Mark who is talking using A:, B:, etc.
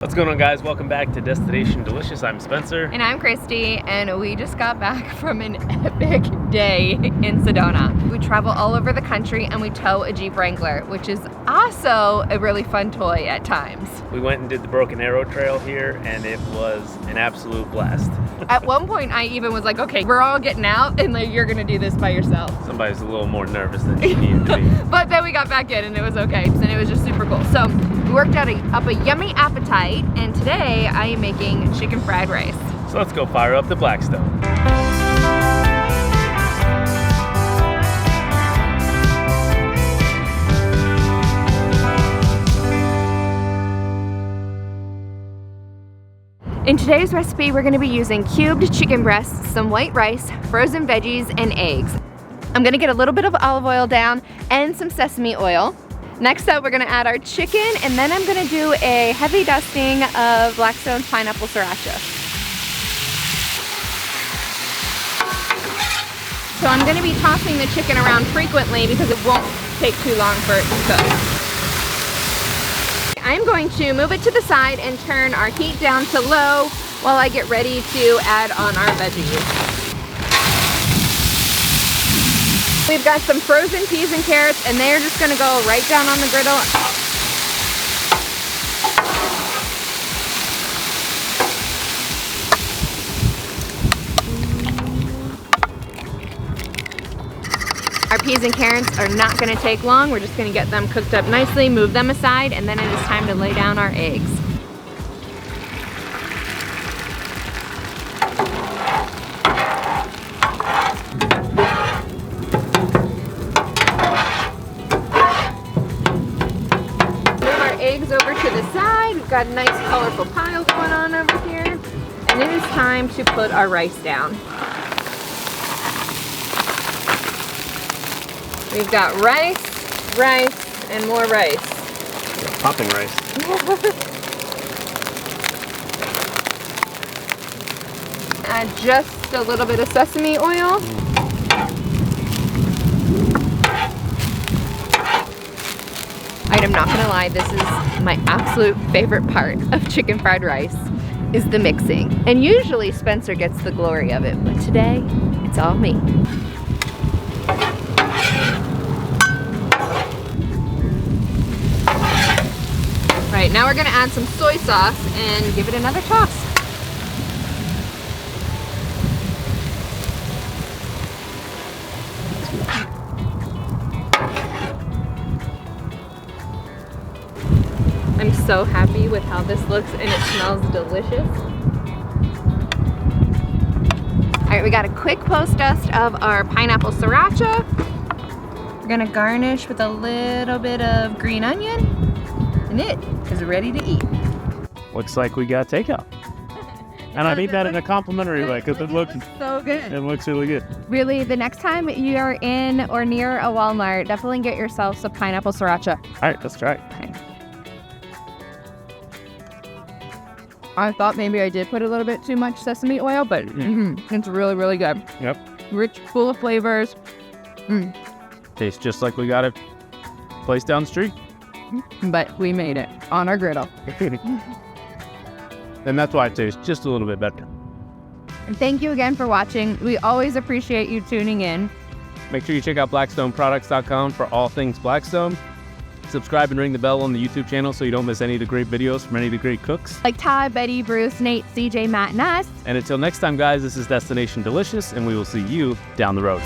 A: What's going on, guys? Welcome back to Destination Delicious. I'm Spencer.
B: And I'm Christy, and we just got back from an epic day in Sedona. We travel all over the country and we tow a Jeep Wrangler, which is also a really fun toy at times.
A: We went and did the Broken Arrow Trail here, and it was an absolute blast.
B: At one point, I even was like, okay, we're all getting out, and like, you're gonna do this by yourself.
A: Somebody's a little more nervous than she needed to be.
B: But then we got back in, and it was okay, and it was just super cool. So we worked up a yummy appetite, and today I am making chicken fried rice.
A: So let's go fire up the Blackstone.
B: In today's recipe, we're gonna be using cubed chicken breasts, some white rice, frozen veggies, and eggs. I'm gonna get a little bit of olive oil down and some sesame oil. Next up, we're gonna add our chicken, and then I'm gonna do a heavy dusting of Blackstone's pineapple sriracha. So I'm gonna be tossing the chicken around frequently because it won't take too long for it to cook. I'm going to move it to the side and turn our heat down to low while I get ready to add on our veggies. We've got some frozen peas and carrots, and they're just gonna go right down on the griddle. Our peas and carrots are not gonna take long. We're just gonna get them cooked up nicely, move them aside, and then it is time to lay down our eggs. Move our eggs over to the side. We've got a nice colorful pile going on over here. And it is time to put our rice down. We've got rice, and more rice.
A: Yeah, popping rice.
B: Add just a little bit of sesame oil. I'm not gonna lie, this is my absolute favorite part of chicken fried rice, is the mixing. And usually Spencer gets the glory of it, but today, it's all me. Right, now we're gonna add some soy sauce and give it another toss. I'm so happy with how this looks, and it smells delicious. All right, we got a quick post dust of our pineapple sriracha. We're gonna garnish with a little bit of green onion, and it is ready to eat.
A: Looks like we got takeout. And I mean that in a complimentary way, because it looks
B: so good.
A: It looks really good.
B: Really, the next time you are in or near a Walmart, definitely get yourself some pineapple sriracha.
A: All right, let's try it.
B: Okay. I thought maybe I did put a little bit too much sesame oil, but it's really, really good.
A: Yep.
B: Rich, full of flavors.
A: Tastes just like we got it place down the street.
B: But we made it on our griddle.
A: And that's why it tastes just a little bit better.
B: And thank you again for watching. We always appreciate you tuning in.
A: Make sure you check out blackstoneproducts.com for all things Blackstone. Subscribe and ring the bell on the YouTube channel so you don't miss any of the great videos from any of the great cooks.
B: Like Ty, Betty, Bruce, Nate, CJ, Matt, and us.
A: And until next time, guys, this is Destination Delicious, and we will see you down the road.